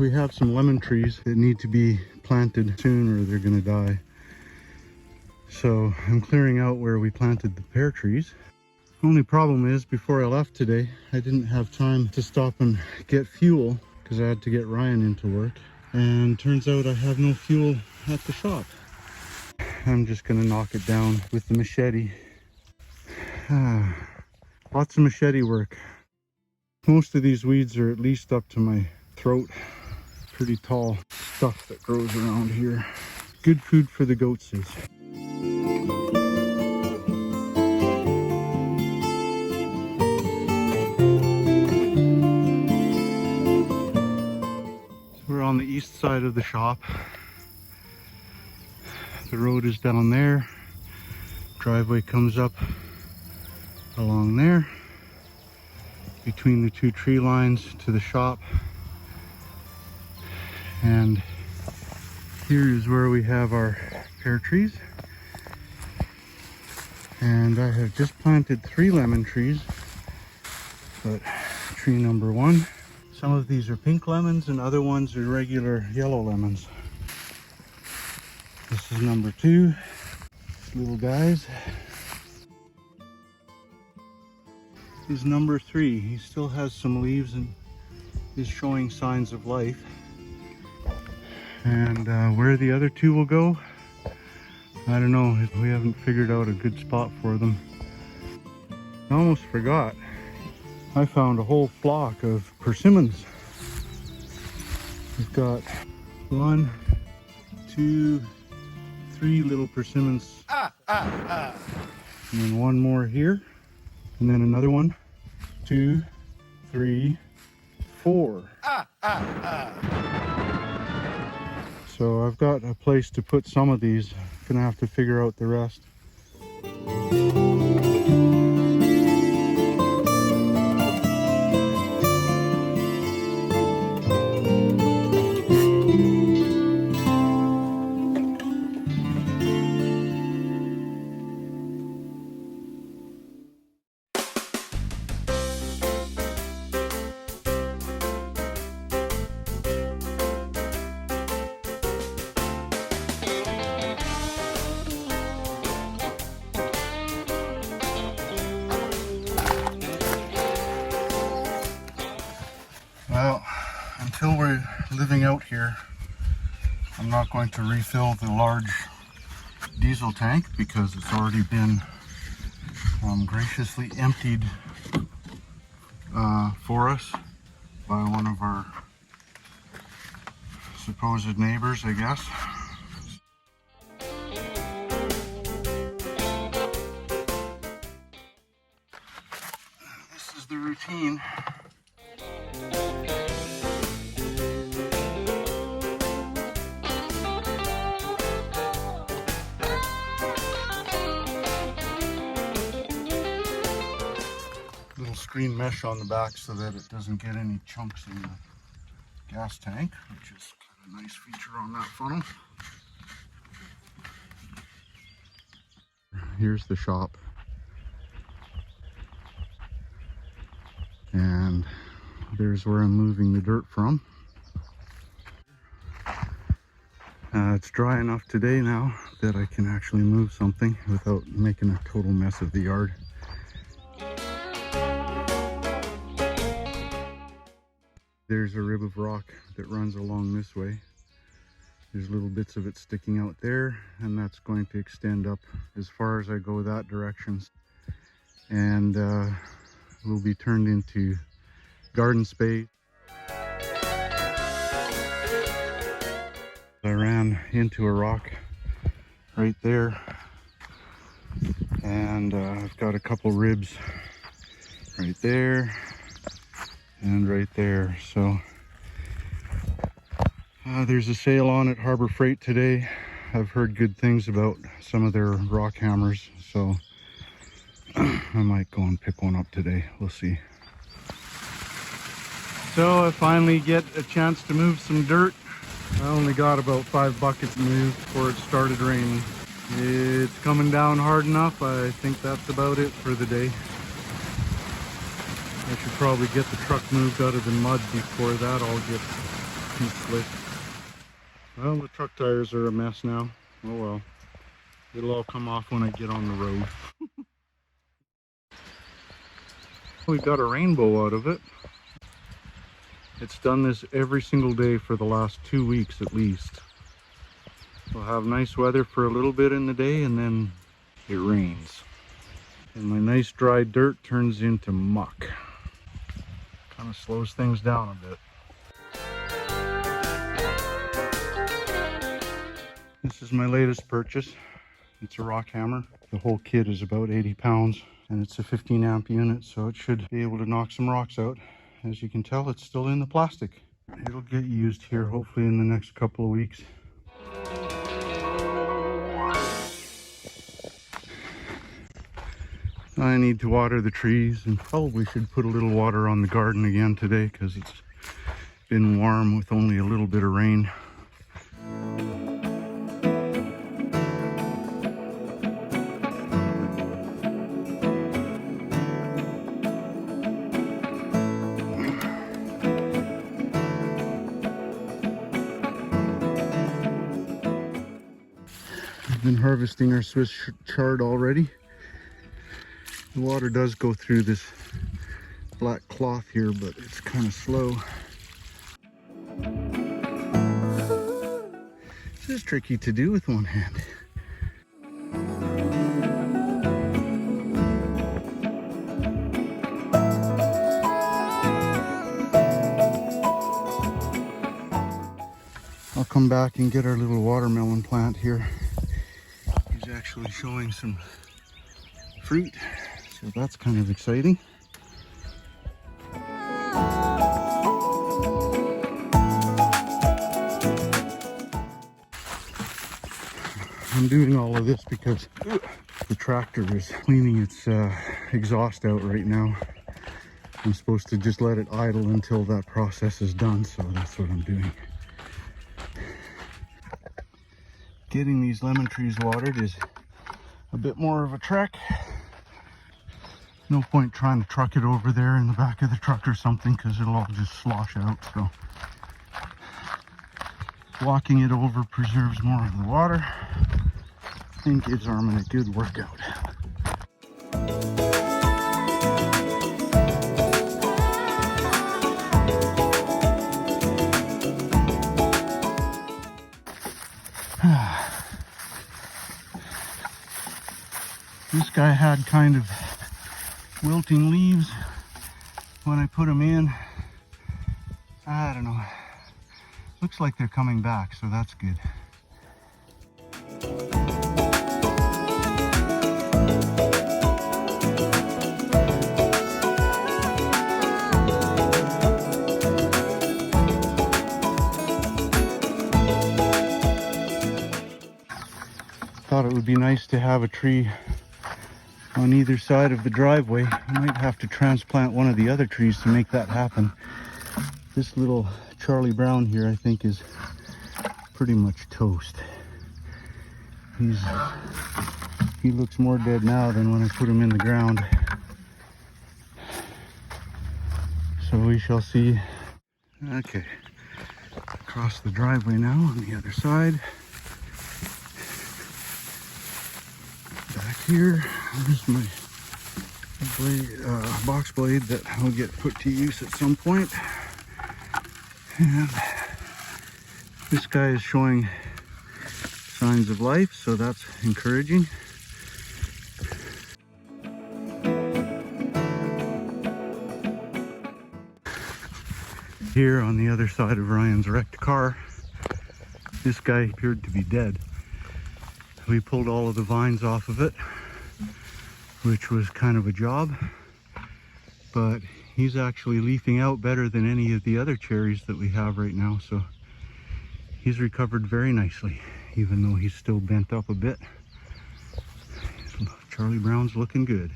we have some lemon trees that need to be planted soon or they're gonna die. So I'm clearing out where we planted the pear trees. Only problem is, before I left today, I didn't have time to stop and get fuel because I had to get Ryan into work. And turns out I have no fuel at the shop. I'm just gonna knock it down with the machete. Lots of machete work. Most of these weeds are at least up to my throat. Pretty tall stuff that grows around here. Good food for the goats is. We're on the east side of the shop. The road is down there. Driveway comes up along there between the two tree lines to the shop. And here is where we have our pear trees. And I have just planted 3 lemon trees, but tree number 1. Some of these are pink lemons and other ones are regular yellow lemons. This is number 2. These little guys. This is number 3. He still has some leaves and is showing signs of life. And where the other 2 will go, I don't know. We haven't figured out a good spot for them. I almost forgot. I found a whole flock of persimmons. We've got 1, 2, 3 little persimmons. And then 1 more here. And then another 1, 2, 3, 4. So I've got a place to put some of these. Gonna have to figure out the rest. Well, until we're living out here, I'm not going to refill the large diesel tank because it's already been graciously emptied for us by one of our supposed neighbors, I guess. This is the routine. Screen mesh on the back so that it doesn't get any chunks in the gas tank, which is kind of a nice feature on that funnel. Here's the shop, and there's where I'm moving the dirt from. It's dry enough today now that I can actually move something without making a total mess of the yard. There's a rib of rock that runs along this way. There's little bits of it sticking out there, and that's going to extend up as far as I go that direction. And will be turned into garden space. I ran into a rock right there, and I've got a couple ribs right there and right there. So there's a sale on at Harbor Freight today. I've heard good things about some of their rock hammers, so I might go and pick one up today. We'll see. So I finally get a chance to move some dirt. I only got about 5 buckets moved before it started raining. It's coming down hard enough. I think that's about it for the day. I should probably get the truck moved out of the mud before that all gets and slick. Well, the truck tires are a mess now. Oh well. It'll all come off when I get on the road. We got a rainbow out of it. It's done this every single day for the last 2 weeks at least. We'll have nice weather for a little bit in the day and then it rains. And my nice dry dirt turns into muck. Kind of slows things down a bit. This is my latest purchase. It's a rock hammer. The whole kit is about 80 pounds and it's a 15 amp unit, so it should be able to knock some rocks out. As you can tell, it's still in the plastic. It'll get used here hopefully in the next couple of weeks. I need to water the trees and probably should put a little water on the garden again today because it's been warm with only a little bit of rain. We've been harvesting our Swiss chard already. The water does go through this black cloth here, but it's kind of slow. This is tricky to do with one hand. I'll come back and get our little watermelon plant here. He's actually showing some fruit, so that's kind of exciting. I'm doing all of this because the tractor is cleaning its exhaust out right now. I'm supposed to just let it idle until that process is done, so that's what I'm doing. Getting these lemon trees watered is a bit more of a trek. No point trying to truck it over there in the back of the truck or something because it'll all just slosh out. So walking it over preserves more of the water and gives Armin a good workout. This guy had kind of wilting leaves when I put them in. I don't know. Looks like they're coming back, so that's good. Thought it would be nice to have a tree on either side of the driveway. I might have to transplant one of the other trees to make that happen. This little Charlie Brown here, I think, is pretty much toast. He looks more dead now than when I put him in the ground. So we shall see. Okay, across the driveway now on the other side. Back here, there's my blade, box blade that will get put to use at some point. And this guy is showing signs of life, so that's encouraging. Here on the other side of Ryan's wrecked car, this guy appeared to be dead. We pulled all of the vines off of it, which was kind of a job, but he's actually leafing out better than any of the other cherries that we have right now, so he's recovered very nicely, even though he's still bent up a bit. Charlie Brown's looking good.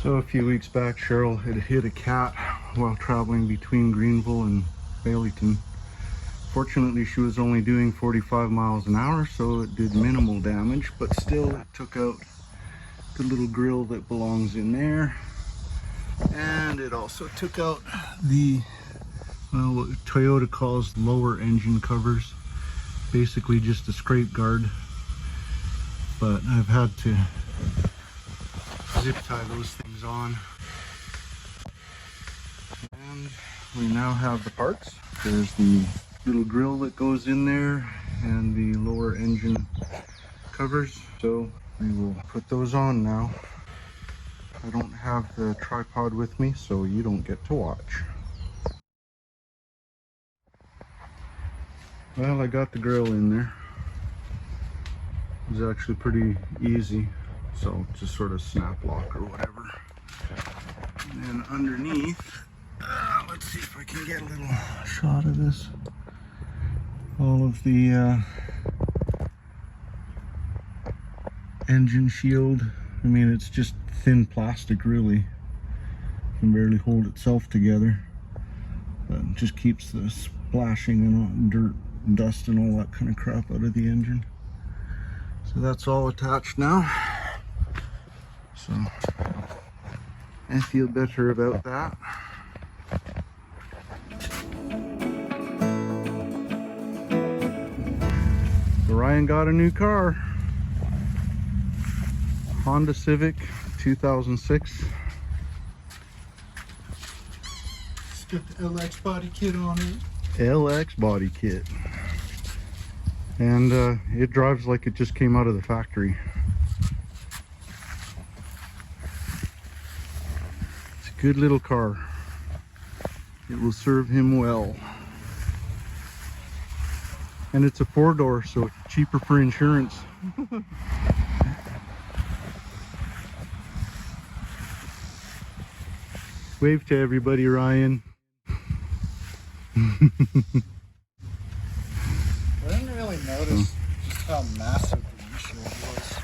So a few weeks back, Cheryl had hit a cat while traveling between Greenville and Baileyton. Fortunately, she was only doing 45 miles an hour, so it did minimal damage, but still it took out the little grill that belongs in there. And it also took out the, well, what Toyota calls lower engine covers. Basically just a scrape guard. But I've had to zip tie those things on. And we now have the parts. There's the little grill that goes in there and the lower engine covers. So we will put those on now. I don't have the tripod with me, so you don't get to watch. Well, I got the grill in there. It was actually pretty easy, so just sort of snap lock or whatever. And then underneath, let's see if I can get a little shot of this. All of the engine shield. I mean, it's just thin plastic, really. Can barely hold itself together, but it just keeps the splashing and all, dirt and dust and all that kind of crap out of the engine. So that's all attached now. So I feel better about that. So Ryan got a new car. Honda Civic 2006. It's got the LX body kit on it. LX body kit. And it drives like it just came out of the factory. It's a good little car. It will serve him well. And it's a 4-door, so it's cheaper for insurance. Wave to everybody, Ryan. I didn't really notice just how massive the windshield was.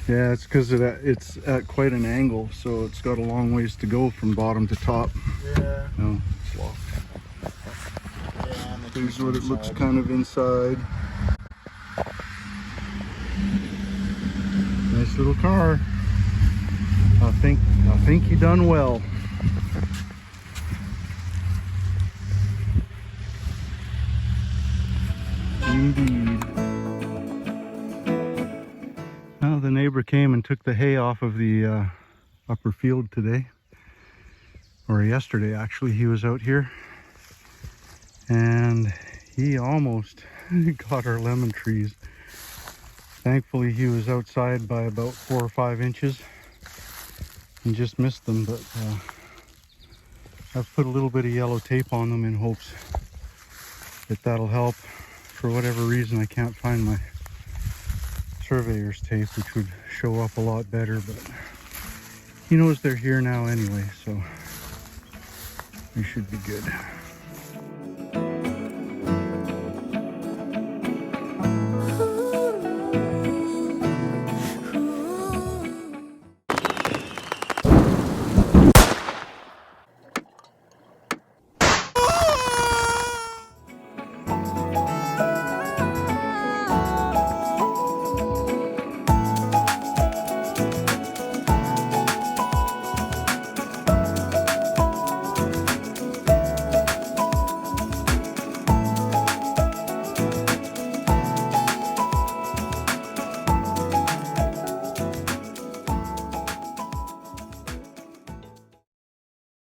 Yeah, it's because it's at quite an angle, so it's got a long ways to go from bottom to top. Yeah. No, it's locked. Yeah, and Here's what it looks kind of inside. Nice little car. I think you done well. Indeed. Now the neighbor came and took the hay off of the upper field today, or yesterday actually. He was out here and he almost got our lemon trees. Thankfully he was outside by about 4 or 5 inches and just missed them, but I've put a little bit of yellow tape on them in hopes that that'll help. For whatever reason I can't find my surveyor's tape, which would show up a lot better, but he knows they're here now anyway, so we should be good.